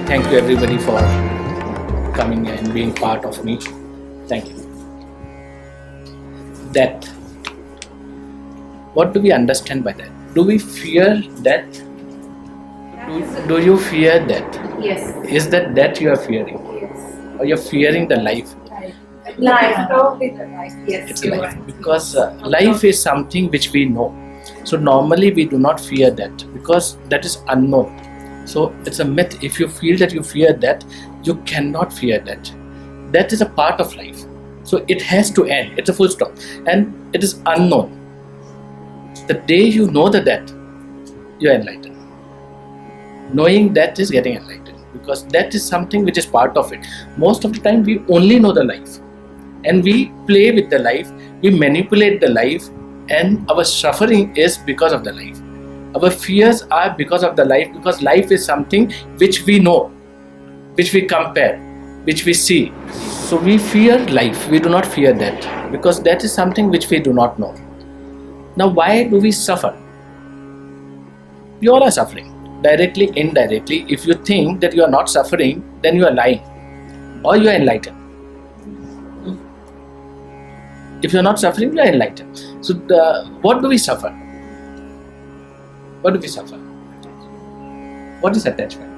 thank you everybody for coming and being part of me. Thank you. Death. What do we understand by that? Do we fear death? Do you fear death? Yes. Is that death you are fearing? Yes. Or you're fearing the life? Life, probably the life. Yes. It's life. Because life is something which we know. So normally we do not fear that because that is unknown. So it's a myth. If you feel that you fear that, you cannot fear that. That is a part of life. So it has to end. It's a full stop. And it is unknown. The day you know the death, you are enlightened. Knowing that is getting enlightened, because that is something which is part of it. Most of the time we only know the life and we play with the life, we manipulate the life, and our suffering is because of the life. Our fears are because of the life, because life is something which we know, which we compare, which we see. So we fear life, we do not fear death, because that is something which we do not know. Now why do we suffer? We all are suffering. Directly, indirectly. If you think that you are not suffering, then you are lying or you are enlightened. If you are not suffering, you are enlightened. So what do we suffer? What do we suffer? What is attachment?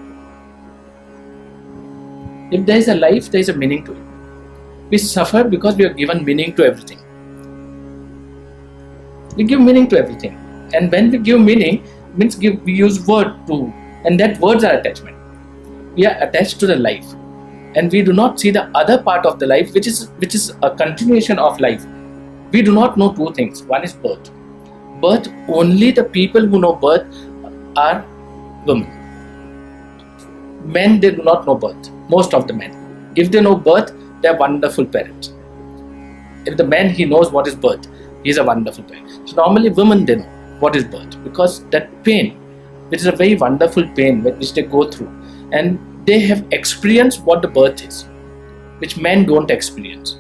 If there is a life, there is a meaning to it. We suffer because we are given meaning to everything. We give meaning to everything, and when we give meaning, means we use word to, and that words are attachment. We are attached to the life, and we do not see the other part of the life, which is a continuation of life. We do not know two things. One is birth. Birth, only the people who know birth are women. Men, they do not know birth. Most of the men, if they know birth, they are wonderful parents. If the man, he knows what is birth, he is a wonderful parent. So normally women, they know what is birth, because that pain, which is a very wonderful pain which they go through, and they have experienced what the birth is, which men don't experience.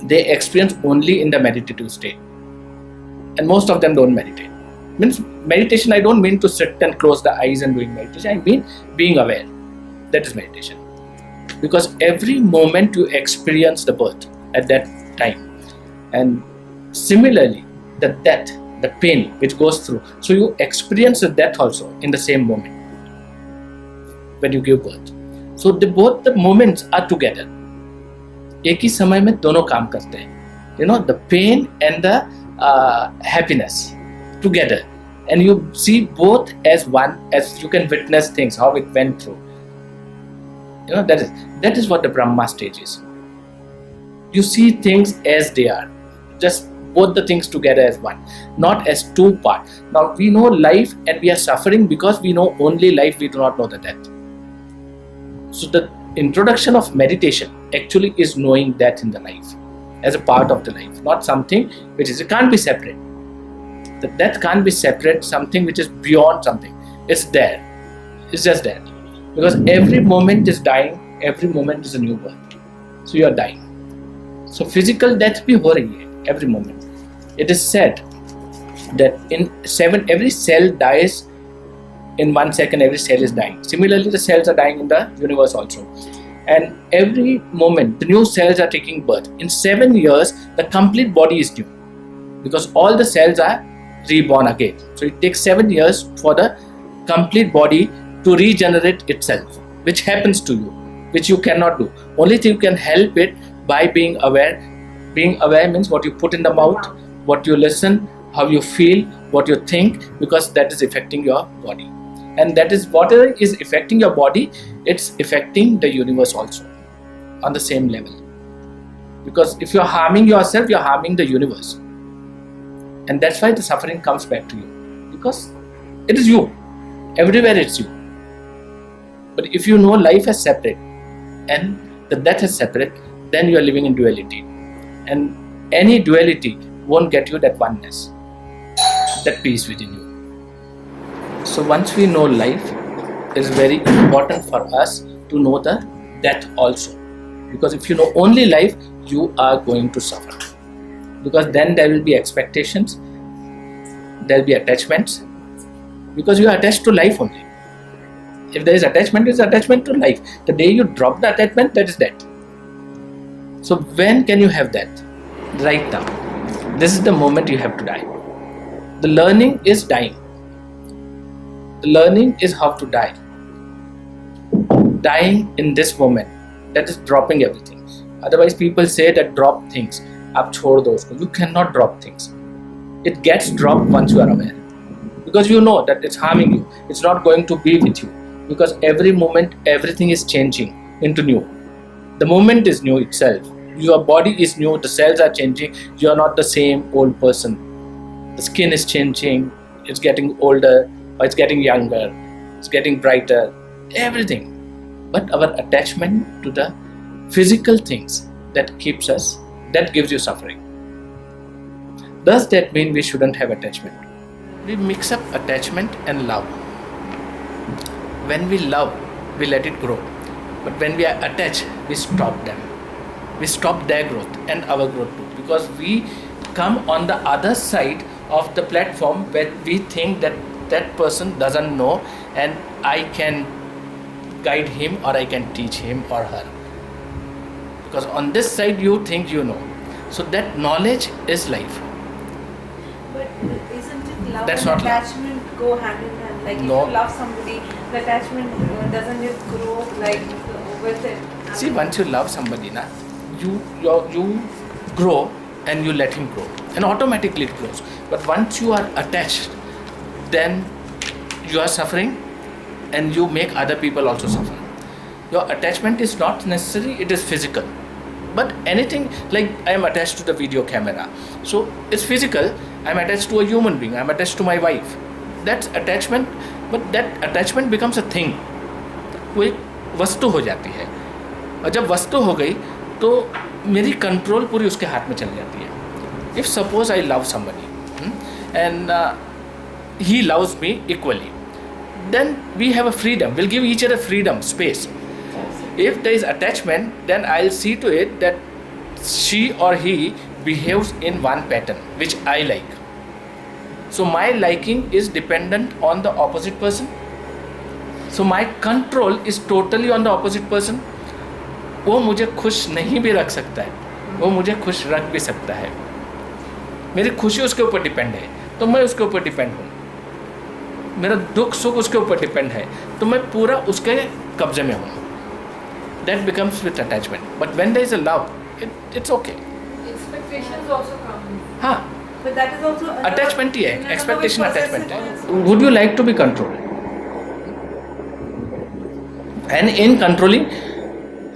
They experience only in the meditative state, and most of them don't meditate. Means meditation, I don't mean to sit and close the eyes and doing meditation. I mean being aware. That is meditation, because every moment you experience the birth at that time, and similarly the death, the pain which goes through, so you experience the death also in the same moment when you give birth. So both the moments are together. एक ही समय में दोनों काम करते हैं. You know, the pain and the happiness together, and you see both as one, as you can witness things, how it went through. You know, that is what the Brahma stage is. You see things as they are, just both the things together as one, not as two parts. Now we know life and we are suffering because we know only life, we do not know the death. So the introduction of meditation actually is knowing death in the life as a part of the life, not something which is, it can't be separate. The death can't be separate, something which is beyond something. It's there, it's just there, because every moment is dying, every moment is a new birth. So you are dying. So physical death bhi ho rahi hai every moment. It is said that every cell dies in 1 second, every cell is dying. Similarly, the cells are dying in the universe also. And every moment, the new cells are taking birth. In 7 years, the complete body is new, because all the cells are reborn again. So it takes 7 years for the complete body to regenerate itself, which happens to you, which you cannot do. Only thing you can help it by being aware. Being aware means what you put in the mouth, what you listen, how you feel, what you think, because that is affecting your body. And that is whatever is affecting your body, it's affecting the universe also on the same level. Because if you're harming yourself, you're harming the universe. And that's why the suffering comes back to you, because it is you. Everywhere it's you. But if you know life as separate and the death is separate, then you are living in duality. And any duality won't get you that oneness, that peace within you. So once we know life, it is very important for us to know the death also. Because if you know only life, you are going to suffer. Because then there will be expectations, there will be attachments, because you are attached to life only. If there is attachment, it's attachment to life. The day you drop the attachment, that is death. So when can you have that? Right now. This is the moment you have to die. The learning is dying. The learning is how to die. Dying in this moment. That is dropping everything. Otherwise, people say that drop things. Aap chhod do usko. You cannot drop things. It gets dropped once you are aware. Because you know that it's harming you. It's not going to be with you. Because every moment, everything is changing into new. The moment is new itself. Your body is new. The cells are changing. You are not the same old person. The skin is changing. It's getting older or it's getting younger. It's getting brighter. Everything. But our attachment to the physical things that keeps us, that gives you suffering. Does that mean we shouldn't have attachment? We mix up attachment and love. When we love, we let it grow. But when we are attached, we stop them. We stop their growth and our growth too. Because we come on the other side of the platform where we think that that person doesn't know and I can guide him or I can teach him or her. Because on this side you think you know. So that knowledge is life. But isn't it love That's and not love. attachment go hand in hand? Like No. if you love somebody, the attachment doesn't it grow like with it? See, once you love somebody, na, you grow and you let him grow. And automatically it grows. But once you are attached, then you are suffering and you make other people also suffer. Your attachment is not necessary, it is physical. But anything, like I am attached to the video camera. So it's physical, I am attached to a human being, I am attached to my wife. That's attachment, but that attachment becomes a thing. वो एक वस्तु हो जाती है. और जब वस्तु हो गई तो मेरी कंट्रोल पूरी उसके हाथ में चली जाती है. If suppose I love somebody and he loves me equally, then we have a freedom. We'll give each other freedom, space. If there is attachment, then I'll see to it that she or he behaves in one pattern which I like. So my liking is dependent on the opposite person. So my control is totally on the opposite person. वो मुझे खुश नहीं भी रख सकता है, वो मुझे खुश रख भी सकता है. मेरी खुशी उसके ऊपर डिपेंड है तो मैं उसके ऊपर डिपेंड हूँ. मेरा दुख सुख उसके ऊपर डिपेंड है तो मैं पूरा उसके कब्जे में हूँ. That becomes with attachment. But when there is a love, it's okay. Expectations also come. हाँ, But that is also another- attachment ही है, in another expectation way attachment possessive. है. Would you like to be controlled? And in controlling,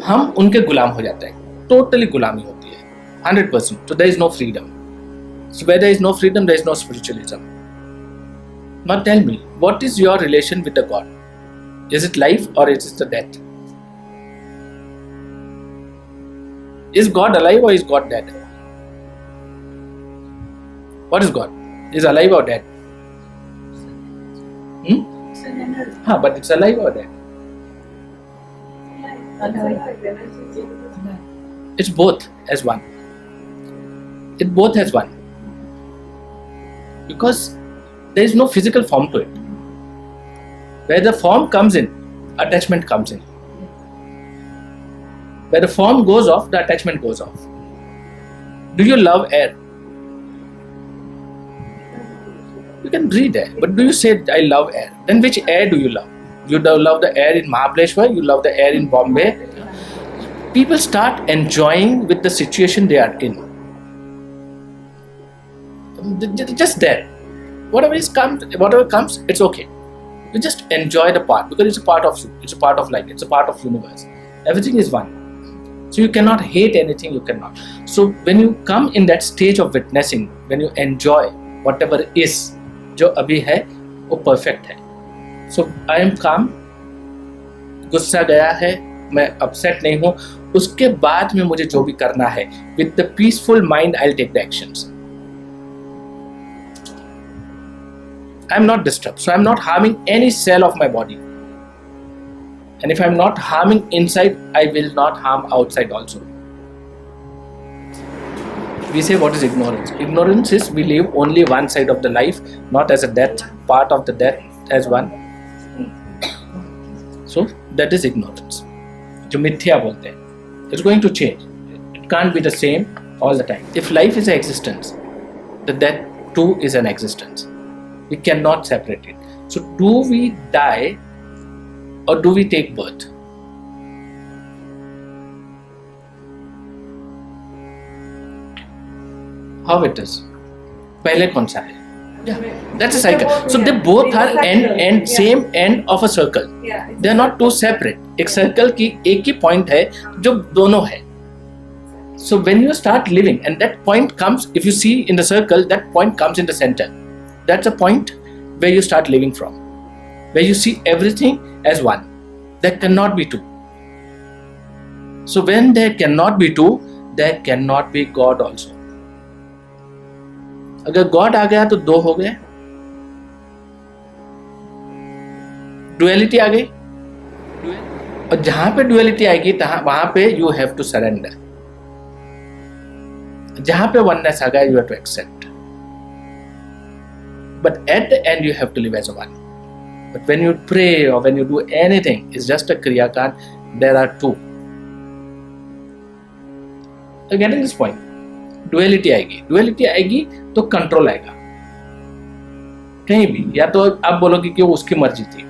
हम उनके गुलाम हो जाते हैं. Totally गुलामी होती है. 100%. So there is no freedom. So where there is no freedom, there is no spiritualism. Now tell me, what is your relation with the God? Is it life or is it the death? Is God alive or is God dead? What is God? Is alive or dead? हाँ, but it's alive or dead? It's both as one. It both has one. Because there is no physical form to it. Where the form comes in, attachment comes in. Where the form goes off, the attachment goes off. Do you love air? You can breathe air, but do you say, I love air? Then which air do you love? You love the air in Mahabaleshwar, you love the air in Bombay. People start enjoying with the situation they are in. Just there. Whatever comes, it's okay. You just enjoy the part because it's a part of you. It's a part of life. It's a part of universe. Everything is one. So you cannot hate anything. You cannot. So when you come in that stage of witnessing, when you enjoy whatever is, जो अभी है, वो perfect है. So I am calm. गुस्सा गया है, मैं upset नहीं हूँ. उसके बाद में मुझे जो भी करना है, with the peaceful mind, I'll take the actions. I'm not disturbed, so I'm not harming any cell of my body. And if I'm not harming inside, I will not harm outside also. We say, what is ignorance? Ignorance is we live only one side of the life, not as a death, part of the death as one. So that is ignorance. जो मिथ्या बोलते हैं, it's going to change. It can't be the same all the time. If life is an existence, then that too is an existence. We cannot separate it. So do we die or do we take birth? How it is? पहले कौन सा है? Yeah, that's a cycle. So they both are same end of a circle. Yeah. They are not two separate. एक circle की एक ही point है जो दोनों है. So when you start living and that point comes, if you see in the circle, that point comes in the center. That's a point where you start living from, where you see everything as one. There cannot be two. So when there cannot be two, there cannot be God also. अगर God आ गया तो दो हो गए, duality आ गई, और जहां पे डुअलिटी आएगी वहां पे यू हैव टू सरेंडर. जहां पे वननेस आ गया you have to accept. But at the end you have to live as a one. But when you pray और when you do anything is just a क्रियाकांड. There are two. Getting this point? Duality आएगी तो control आएगा कहीं भी. या तो आप बोलोगे कि वो उसकी मर्जी थी.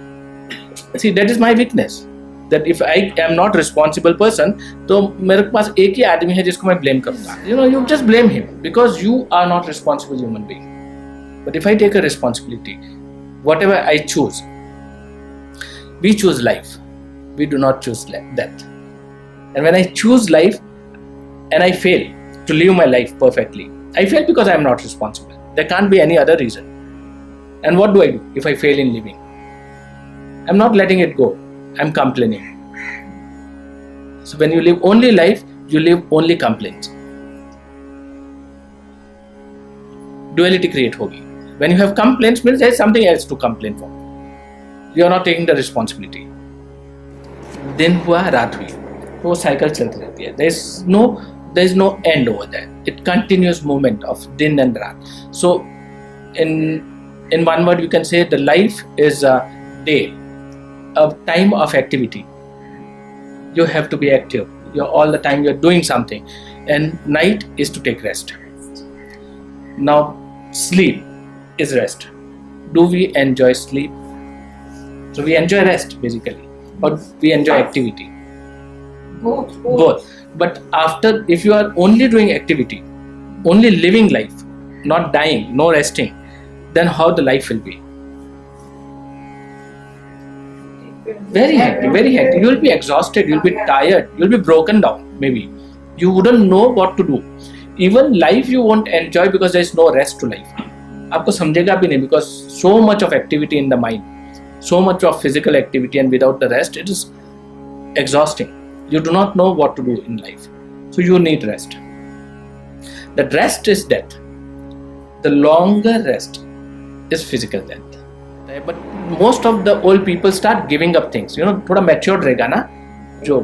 See, that is my weakness. That if I am not responsible person, तो मेरे पास एक ही आदमी है जिसको मैं blame करूंगा. You just blame him because you are not responsible human being. But if I take a responsibility, whatever I choose, we choose life. We do not choose death. And when I choose life and I fail to live my life perfectly, I fail because I am not responsible. There can't be any other reason. And what do I do if I fail in living? I'm not letting it go. I'm complaining. So when you live only life, you live only complaints. Duality create hogi. When you have complaints, means there is something else to complain for. You are not taking the responsibility. दिन हुआ, रात हुई, वो cycle चलती रहती है. There is no end over there. It continuous movement of din and rat. So in one word you can say the life is a day, a time of activity. You have to be active. You're all the time you're doing something. And night is to take rest. Now sleep is rest. Do we enjoy sleep? So we enjoy rest basically, or we enjoy activity. Both. But after, if you are only doing activity, only living life, not dying, no resting, then how the life will be? Very hectic. You will be exhausted, you will be tired, you will be broken down maybe. You wouldn't know what to do. Even life you won't enjoy because there is no rest to life. आपको समझेगा भी नहीं because so much of activity in the mind, so much of physical activity, and without the rest it is exhausting. You do not know what to do in life. So you need rest. That rest is death. The longer rest is physical death. But most of the old people start giving up things. थोड़ा matured रहेगा ना, जो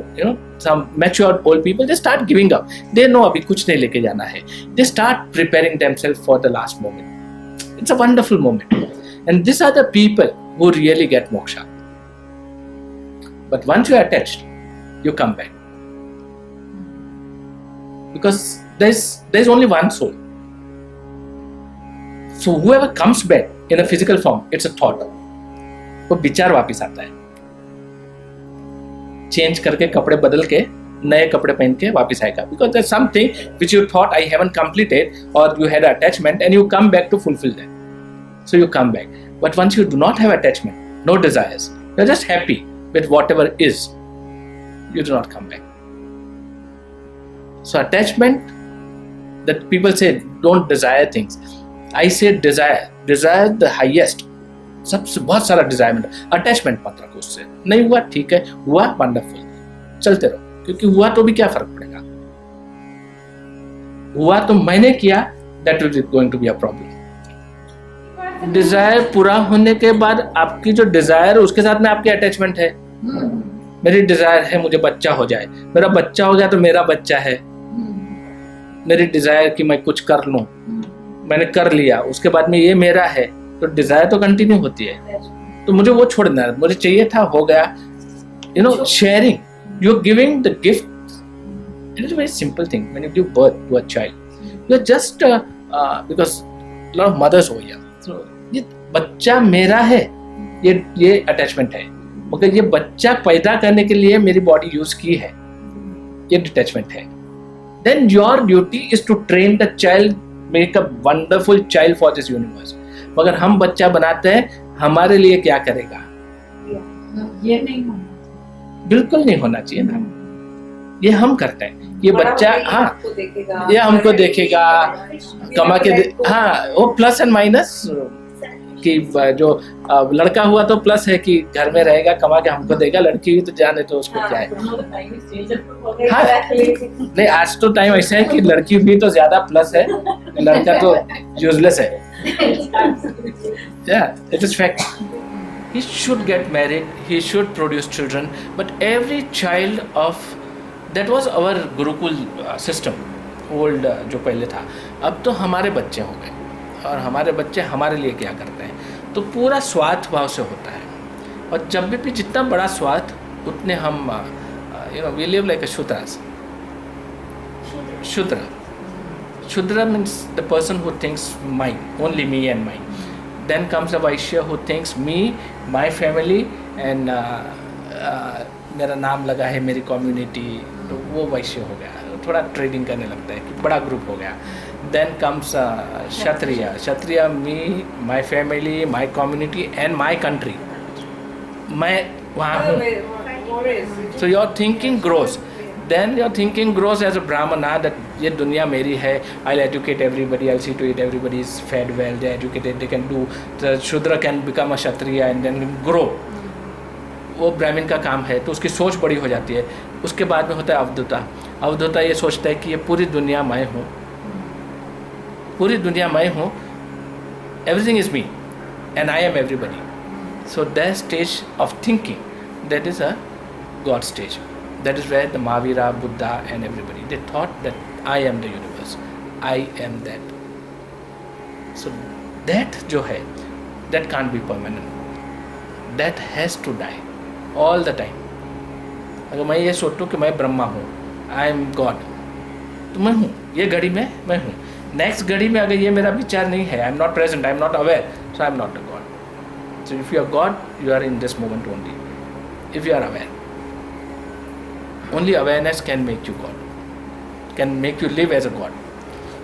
some matured old people, they start giving up. They know अभी कुछ नहीं लेके जाना है. They start preparing themselves for the last moment. It's a wonderful moment. And these are the people who really get moksha. But once you are attached, you come back. Because there's only one soul. So whoever comes back in a physical form, it's a thought. वो विचार वापिस आता है. Change करके कपड़े बदल के नए कपड़े पहन के वापिस आएगा. Because there's something which you thought I haven't completed, or you had attachment, and you come back to fulfill that. So you come back. But once you do not have attachment, no desires, you're just happy with whatever is, you do not come back. So attachment, that people say don't desire things. I say desire the highest. सबसे बहुत सारा डिजायरमेंट. Attachment मत रखो उससे. नहीं हुआ ठीक है, हुआ वंडरफुल, चलते रहो, क्योंकि हुआ तो भी क्या फर्क पड़ेगा. हुआ तो मैंने किया, that is going to be a problem. Desire पूरा होने के बाद आपकी जो डिजायर उसके साथ में आपकी अटैचमेंट है. मेरी डिजायर है मुझे बच्चा हो जाए, मेरा बच्चा हो गया तो मेरा बच्चा है. मेरी डिजायर कि मैं कुछ कर लूं, मैंने कर लिया, उसके बाद में ये मेरा है, तो डिजायर तो कंटिन्यू होती है. तो मुझे वो छोड़ना है, मुझे चाहिए था, हो गया, sharing. You're giving the gift. It is a very simple thing. When you give birth to a child, you're just because a lot of mothers हो here. So ये बच्चा मेरा है, ये अटैचमेंट है. मगर ये बच्चा पैदा करने के लिए मेरी बॉडी यूज की है, ये डिटैचमेंट है. Then your duty is to train the child, make a wonderful child for this universe. मगर हम बच्चा बनाते हैं, हमारे लिए क्या करेगा? ये नहीं होना, बिल्कुल नहीं होना चाहिए ना. ये हम करते हैं. ये बच्चा ये हमको देखेगा, कमा के वो प्लस एंड माइनस कि जो लड़का हुआ तो प्लस है कि घर में रहेगा, कमा के हमको देगा. लड़की हुई तो जाने तो उसको क्या है. नहीं, आज तो टाइम ऐसा है कि लड़की हुई तो ज्यादा प्लस है, लड़का तो यूजलेस है. Yeah, it is fact. He should get married, he should produce children, but every child of that was our Gurukul system, old जो पहले था. अब तो हमारे बच्चे हो गए और हमारे बच्चे हमारे लिए क्या करते हैं, तो पूरा स्वार्थ भाव से होता है. और जब भी जितना बड़ा स्वार्थ उतने हम we live like a shudras. Shudra means the person who thinks mine, only me and mine. Then comes a Vaishya who thinks me, my family and मेरा नाम लगा है मेरी कम्युनिटी, तो वो वैश्य हो गया. थोड़ा ट्रेडिंग करने लगता है कि बड़ा ग्रुप हो गया. Then comes Kshatriya me, my family, my community and my country. मैं वहाँ हूँ. So your thinking grows. Then your thinking grows as a Brahmana that ये दुनिया मेरी है. I'll educate everybody. I'll see to it everybody is fed well. They're educated. They can do. The Shudra can become a Kshatriya and then grow. वो ब्राह्मण का काम है, तो उसकी सोच बड़ी हो जाती है. उसके बाद में होता है अवधूता. अवधूता ये सोचता है कि ये पूरी दुनिया मैं हूँ, पूरी दुनिया मैं हूँ. Everything is me and I am everybody. So that stage of thinking, that is a God stage. That is where the Mahavira, Buddha and everybody, they thought that I am the universe. I am that. So that जो है, that can't be permanent. That has to die all the time. अगर मैं ये सोचूं कि मैं ब्रह्मा हूँ, I am God, तो मैं हूँ, ये घड़ी में मैं हूँ. नेक्स्ट घड़ी में अगर ये मेरा विचार नहीं है, I am not present, I am not aware, so I am not a God. So if you are God, you are in this moment only. If you are aware. Only awareness can make you God, can make you live as a God.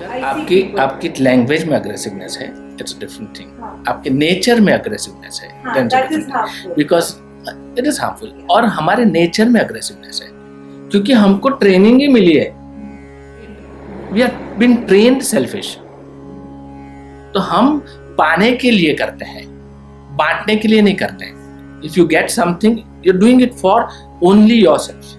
आपकी language में aggressiveness है, it's a different thing. आपके nature में aggressiveness है, because it is harmful. और हमारे nature में aggressiveness है क्योंकि हमको ट्रेनिंग ही मिली है. We are been trained selfish. तो हम पाने के लिए करते हैं, बांटने के लिए नहीं करते हैं. If you get something, you are doing it for only yourself.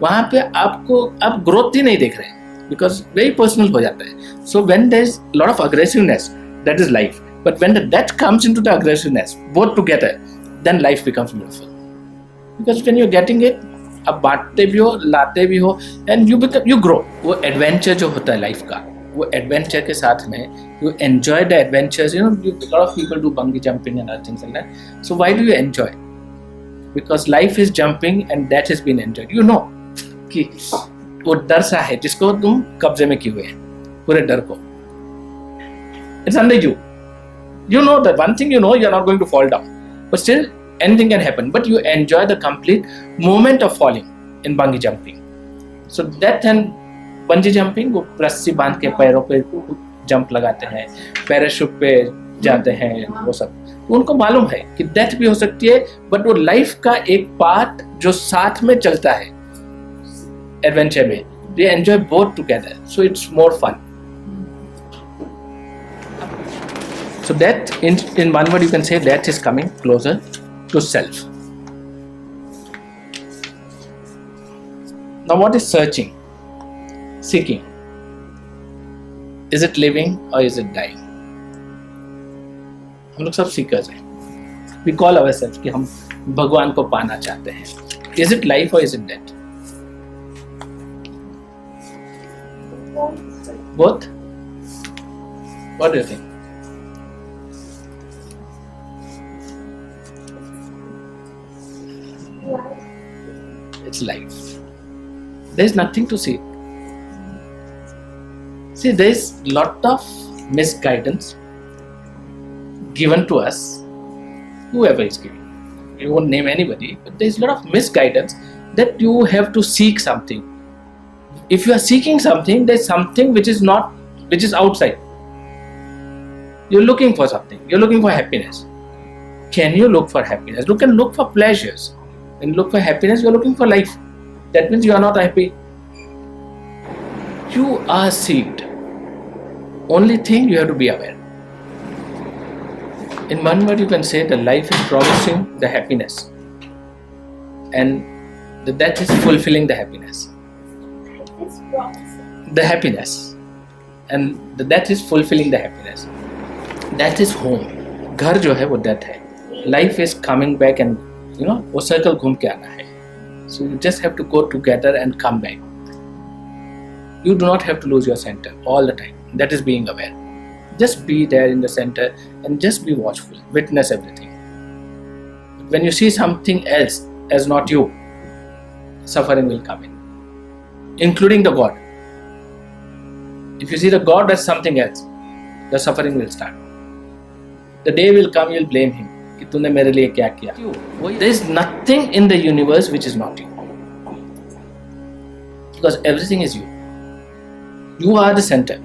वहां पे आपको आप ग्रोथ ही नहीं देख रहे हैं, बिकॉज वेरी पर्सनल हो जाता है. So when there is lot of aggressiveness, that is life. But when that comes into the aggressiveness both together, then life becomes beautiful. Because when you are getting it, आप बांटते भी हो, लाते भी हो, एंड यू ग्रो. वो adventure जो होता है लाइफ का, वो एडवेंचर के साथ में you enjoy the adventures. You know, lot of people do bungee jumping and other things like that. So why do you enjoy? Because life is jumping and that has been enjoyed. You know कि वो डर सा है जिसको तुम कब्जे में किए हुए हैं, पूरे डर को. It's under you. You know that one thing, you know you are not going to fall down, but still anything can happen. But you enjoy the complete moment of falling in bungee jumping. So that and bungee jumping, वो रस्सी बांध के पैरों पे jump लगाते हैं, parachute पे जाते हैं, वो सब. उनको मालूम है कि डेथ भी हो सकती है, बट वो लाइफ का एक पार्ट जो साथ में चलता है एडवेंचर में. They enjoy both together, so it's more fun. So death, in one word you can say, death is coming closer to self. Now what is searching? Seeking. Is it living or is it dying? हम लोग सब seekers हैं. We call ourselves कि हम भगवान को पाना चाहते हैं. Is it life or is it death? Both? What do you think? this life, there is nothing to see. See, there is lot of misguidance given to us, whoever is giving. You won't name anybody, but there is a lot of misguidance that you have to seek something. If you are seeking something, there is something which is outside. You're looking for something. You're looking for happiness. Can you look for happiness? You can look for pleasures. When you look for happiness, you're looking for life. That means you are not happy. You are seeked. Only thing you have to be aware. In one word, you can say that life is promising the happiness, and the death is fulfilling the happiness. It's promising. The happiness, and the death is fulfilling the happiness. That is home. घर जो है वो death है. Life is coming back, and वो circle घूम के आना है. So you just have to go together and come back. You do not have to lose your center all the time. That is being aware. Just be there in the center and just be watchful. Witness everything. When you see something else as not you, suffering will come in, including the God. If you see the God as something else, the suffering will start. The day will come, you'll blame him. कि तूने मेरे लिए क्या किया? There is nothing in the universe which is not you. Because everything is you. You are the center.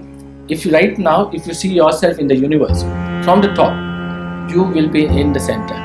If you see yourself in the universe from the top, you will be in the center.